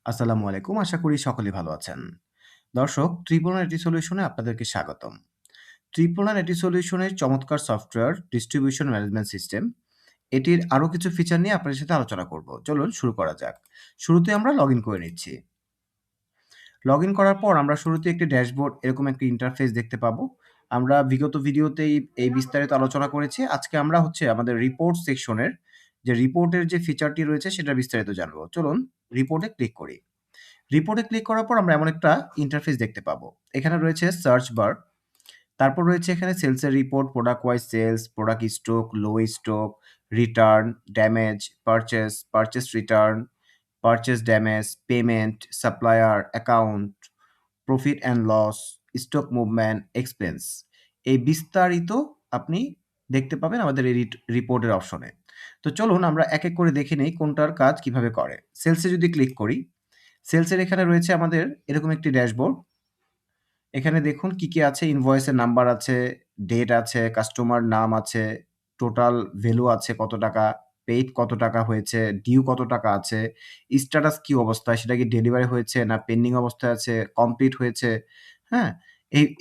আসসালামু আলাইকুম। আশা করি সকলেই ভালো আছেন। দর্শক, ত্রিপুরা নেটি সলিউশনে আপনাদেরকে স্বাগতম। ত্রিপুরা নেটি সলিউশনের চমৎকার সফটওয়্যার ডিস্ট্রিবিউশন ম্যানেজমেন্ট সিস্টেম, এটির আরো কিছু ফিচার নিয়ে আপনাদের সাথে আলোচনা করব। চলুন শুরু করা যাক। শুরুতে আমরা লগইন করে নিচ্ছি। লগইন করার পর আমরা শুরুতে একটি ড্যাশবোর্ড এরকম একটি ইন্টারফেস দেখতে পাবো। আমরা বিগত ভিডিওতেই এই বিস্তারিত আলোচনা করেছি। আজকে আমরা আমাদের রিপোর্ট সেকশনের যে রিপোর্টের যে ফিচারটি রয়েছে সেটার বিস্তারিত জানবো। চলুন রিপোর্টে ক্লিক করি। রিপোর্টে ক্লিক করার পর আমরা এমন একটা ইন্টারফেস দেখতে পাবো। এখানে রয়েছে সার্চ বার, তারপর রয়েছে এখানে সেলসের report, product wise sales, product stock, low stock, return, damage, purchase return, purchase damage, payment, supplier, account, profit and loss, stock movement, expense. এই বিস্তারিত আপনি দেখতে পাবেন আমাদের এই রিপোর্টের অপশনে। তো চলুন আমরা এক, এক করে দেখে নেই কোনটার কাজ কিভাবে করে। সেলসে যদি ক্লিক করি, সেলসের এখানে রয়েছে আমাদের এরকম একটি ড্যাশবোর্ড। এখানে দেখুন কি আছে, ইনভয়েসের নাম্বার আছে, ডেট আছে, কাস্টমার নাম আছে, টোটাল ভ্যালু আছে কত টাকা, পেইড কত টাকা হয়েছে, ডিউ কত টাকা আছে, স্ট্যাটাস কি অবস্থায়, সেটা কি ডেলিভারি হয়েছে না পেন্ডিং অবস্থায় আছে, কমপ্লিট হয়েছে, হ্যাঁ?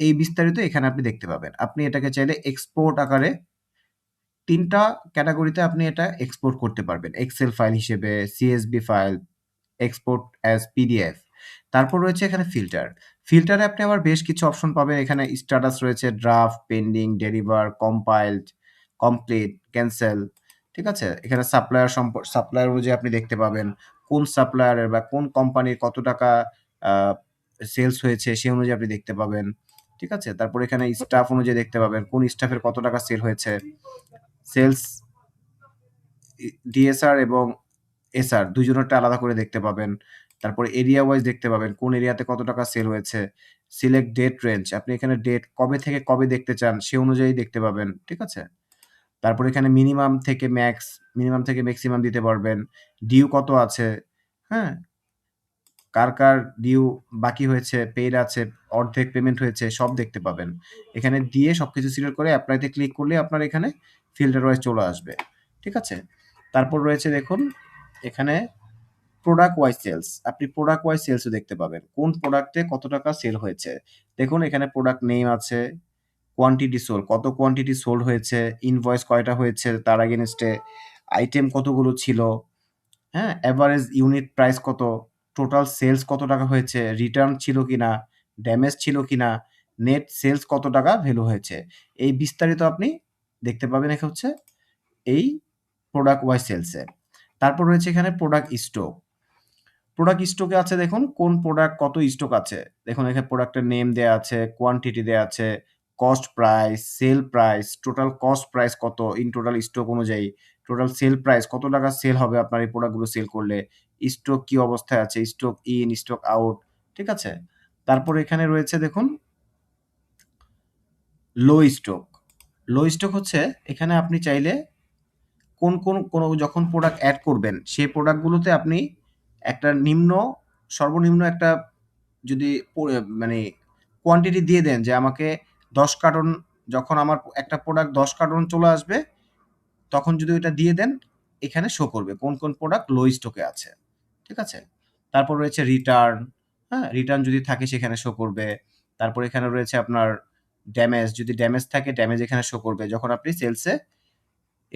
এই বিস্তারিত এখানে আপনি দেখতে পাবেন। আপনি এটাকে চাইলে এক্সপোর্ট আকারে ৩ টা ক্যাটেগরিতে আপনি এটা এক্সপোর্ট করতে পারবেন। এক্সেল ফাইল হিসেবে, CSV file, export as PDF. তারপর রয়েছে এখানে ফিল্টার। ফিল্টারে আপনি আবার বেশ কিছু অপশন পাবেন। এখানে স্ট্যাটাস রয়েছে, draft, pending, deliver, compiled, complete, cancel. ঠিক আছে? এখানে সাপ্লায়ার অনুযায়ী আপনি দেখতে পাবেন কোন সাপ্লায়ারের বা কোন কোম্পানির কত টাকা আ সেলস হয়েছে সে অনুযায়ী আপনি দেখতে পাবেন। ঠিক আছে? তারপর এখানে স্টাফ অনুযায়ী দেখতে পাবেন কোন স্টাফের কত টাকা সেল হয়েছে। সেলস ডিএসআর এবং এসআর ২ জনেরটা আলাদা করে দেখতে পাবেন। তারপরে এরিয়া ওয়াইজ দেখতে পাবেন কোন এরিয়াতে কত টাকা সেল হয়েছে। সিলেক্ট ডেট রেঞ্জ, আপনি এখানে ডেট কবে থেকে কবে দেখতে চান সে অনুযায়ী দেখতে পাবেন। ঠিক আছে? তারপরে এখানে মিনিমাম থেকে ম্যাক্সিমাম দিতে পারবেন। ডিউ কত আছে, হ্যাঁ? কার ডিউ বাকি হয়েছে, পেইড আছে, অর্ধেক পেমেন্ট হয়েছে সব দেখতে পাবেন। এখানে দিয়ে সবকিছু সিলেক্ট করে এপ্লাই তে ক্লিক করলে আপনার এখানে ফিল্টার ওয়াইজ চলে আসবে। ঠিক আছে? তারপর রয়েছে দেখুন এখানে প্রোডাক্ট ওয়াইজ সেলস। আপনি প্রোডাক্ট ওয়াইজ সেলসও দেখতে পাবেন। কোন প্রোডাক্টে কত টাকা সেল হয়েছে। দেখুন এখানে প্রোডাক্ট নেম আছে, কোয়ান্টিটি সোল্ড, কত কোয়ান্টিটি সোল্ড হয়েছে, ইনভয়েস কয়টা হয়েছে তার এগেইনস্ট এ, আইটেম কতগুলো ছিল, হ্যাঁ? এভারেজ ইউনিট প্রাইস কত, টোটাল সেলস কত টাকা হয়েছে, রিটার্ন ছিল কিনা, ড্যামেজ ছিল কিনা, নেট সেলস কত টাকা ভ্যালু হয়েছে। এই বিস্তারিত আপনি দেখতে পাবেন এই প্রোডাক্ট ওয়াইজ সেলসে। তারপর রয়েছে এখানে প্রোডাক্ট স্টক। প্রোডাক্ট স্টকে আছে দেখুন কোন প্রোডাক্ট কত স্টক আছে। দেখুন এখানে প্রোডাক্টের নেম দেয়া আছে, কোয়ান্টিটি দেয়া আছে, cost price, sale price, total cost price কত ইন টোটাল স্টক অনুযায়ী, টোটাল সেল প্রাইস কত টাকা সেল হবে আপনার এই প্রোডাক্টগুলো সেল করলে, স্টক কি অবস্থায় আছে, স্টক ইন, স্টক আউট, ঠিক আছে? তারপর এখানে রয়েছে দেখুন লো স্টক। লো স্টক হচ্ছে এখানে আপনি চাইলে কোন যখন প্রোডাক্ট এড করবেন, সেই প্রোডাক্টগুলোতে আপনি একটা সর্বনিম্ন একটা যদি মানে কোয়ান্টিটি দিয়ে দেন যে আমাকে ১০ কার্টন, যখন আমার একটা প্রোডাক্ট ১০ কার্টন চলে আসবে, তখন যদি ওইটা দিয়ে দেন, এখানে শো করবে কোন প্রোডাক্ট লো স্টকে আছে। ঠিক আছে? তারপর রয়েছে রিটার্ন, হ্যাঁ? রিটার্ন যদি থাকে সেখানে শো করবে। তারপর এখানে রয়েছে আপনার ড্যামেজ, যদি ড্যামেজ থাকে ড্যামেজ এখানে শো করবে। যখন আপনি সেলসে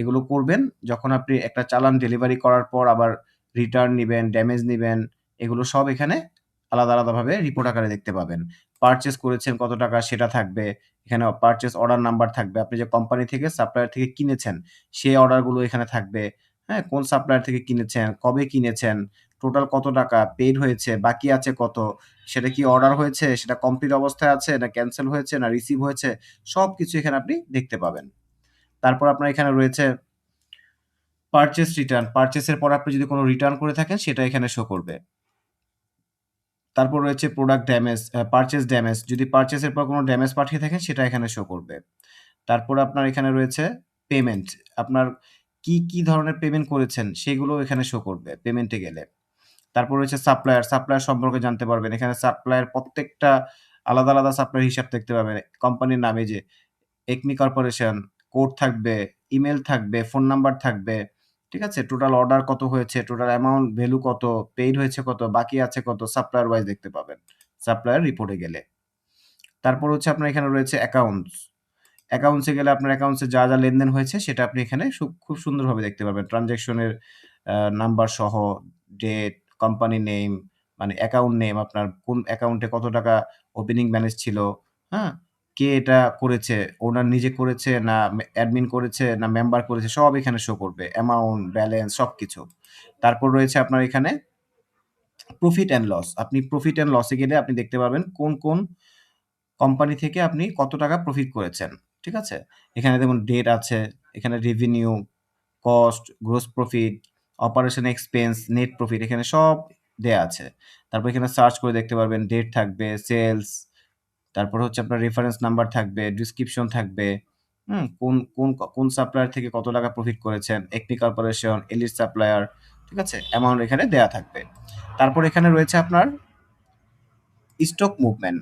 এগুলো করবেন, যখন আপনি একটা চালান ডেলিভারি করার পর আবার রিটার্ন নিবেন, ড্যামেজ নিবেন, এগুলো সব এখানে আলাদাভাবে রিপোর্ট আকারে দেখতে পাবেন। পারচেজ করেছেন কত টাকা সেটা থাকবে। এখানে পারচেজ অর্ডার নাম্বার থাকবে। আপনি যে কোম্পানি থেকে সাপ্লায়ার থেকে কিনেছেন, সেই অর্ডারগুলো এখানে থাকবে। হ্যাঁ? কোন সাপ্লায়ার থেকে কিনেছেন, কবে কিনেছেন, টোটাল কত টাকা পেইড হয়েছে, বাকি আছে কত, সেটা কি অর্ডার হয়েছে, সেটা কমপ্লিট অবস্থায় আছে না ক্যানসেল হয়েছে না রিসিভ হয়েছে, সবকিছু এখানে আপনি দেখতে পাবেন। তারপর আপনার এখানে রয়েছে পারচেজ রিটার্ন। পারচেজের পর আপনি যদি কোনো রিটার্ন করে থাকেন সেটা এখানে শো করবে। তারপর রয়েছে প্রোডাক্ট ড্যামেজ, পারচেজ ড্যামেজ। যদি পারচেজের পর কোনো ড্যামেজ পাঠিয়ে থাকেন সেটা এখানে শো করবে। তারপরে আপনার এখানে রয়েছে পেমেন্ট। আপনার কি ধরনের পেমেন্ট করেছেন সেগুলো এখানে শো করবে পেমেন্টে গেলে। তারপর রয়েছে সাপ্লায়ার, সাপ্লায়ার সম্পর্কে জানতে পারবেন। এখানে সাপ্লায়ার প্রত্যেকটা আলাদা সাপ্লায়ার হিসাব দেখতে পাবেন। কোম্পানির নামে যে একমি কর্পোরেশন, কোড থাকবে, ইমেইল থাকবে, ফোন নাম্বার থাকবে, ঠিক আছে? টোটাল অর্ডার কত হয়েছে, টোটাল অ্যামাউন্ট ভ্যালু কত, পেইড হয়েছে কত, বাকি আছে কত, সাপ্লায়ার ওয়াইজ দেখতে পাবেন। সাপ্লায়ার রিপোর্টে গেলে। তারপর হচ্ছে আপনার এখানে রয়েছে অ্যাকাউন্টস। অ্যাকাউন্টস এ গেলে আপনার অ্যাকাউন্টস এ যা লেনদেন হয়েছে সেটা আপনি এখানে খুব সুন্দরভাবে দেখতে পাবেন। ট্রান্সেকশনের নাম্বার সহ, ডেট, কোম্পানি নেম, মানে অ্যাকাউন্ট নেম, আপনার কোন অ্যাকাউন্টে কত টাকা ওপেনিং ব্যালেন্স ছিল, হ্যাঁ? কে এটা করেছে, ওনার নিজে করেছে না অ্যাডমিন করেছে না মেম্বার করেছে, সব এখানে শো করবে। অ্যামাউন্ট, ব্যালেন্স সবকিছু। তারপর রয়েছে আপনার এখানে প্রফিট অ্যান্ড লস। আপনি প্রফিট অ্যান্ড লস এ গেলে আপনি দেখতে পারবেন কোন কোম্পানি থেকে আপনি কত টাকা প্রফিট করেছেন। ঠিক আছে? এখানে দেখুন ডেট আছে, এখানে revenue, cost, gross profit, operation expense, net profit এখানে সব দেয়া আছে। তারপর এখানে সার্চ করে দেখতে পারবেন, ডেট থাকবে, সেলস, তারপর হচ্ছে আপনার রেফারেন্স নাম্বার থাকবে, ডেসক্রিপশন থাকবে। কোন সাপ্লায়ার থেকে কত টাকা প্রফিট করেছেন, একমি কর্পোরেশন, এলিট সাপ্লায়ার, ঠিক আছে? অ্যামাউন্ট এখানে দেয়া থাকবে। তারপর এখানে রয়েছে আপনার স্টক মুভমেন্ট।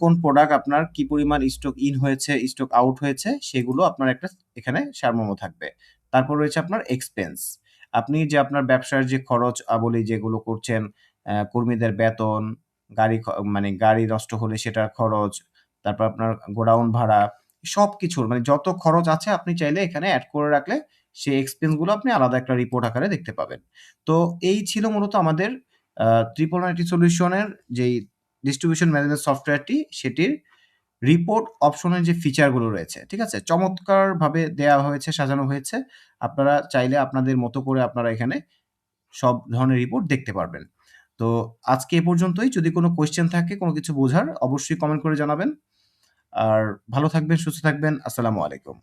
কোন প্রোডাক্ট আপনার কি পরিমাণ স্টক ইন হয়েছে, স্টক আউট হয়েছে সেগুলো আপনার একটা এখানে সারমর্ম থাকবে। তারপর রয়েছে আপনার এক্সপেন্স। আপনি যে আপনার ব্যবসার যে খরচ আবলি যেগুলো করছেন, কর্মীদের বেতন, মানে গাড়ি নষ্ট হলে সেটার খরচ, তারপর আপনার গোডাউন ভাড়া, সবকিছুর মানে যত খরচ আছে আপনি চাইলে এখানে এড করে রাখলে সেই এক্সপেন্স গুলো আপনি আলাদা একটা রিপোর্ট আকারে দেখতে পাবেন। তো এই ছিল মূলত আমাদের ট্রিপল নাইনটি সলিউশনের যেই ডিস্ট্রিবিউশন ম্যানেজমেন্ট সফটওয়্যারটি, সেটির রিপোর্ট অপশনের যে ফিচারগুলো রয়েছে, ঠিক আছে? চমৎকারভাবে দেয়া হয়েছে, সাজানো হয়েছে। আপনারা চাইলে আপনাদের মতো করে আপনারা এখানে সব ধরনের রিপোর্ট দেখতে পারবেন। তো আজকে এ পর্যন্তই। যদি কোনো কোয়েশ্চেন থাকে, কোনো কিছু বোঝার, অবশ্যই কমেন্ট করে জানাবেন। আর ভালো থাকবেন, সুস্থ থাকবেন। আসসালামু আলাইকুম।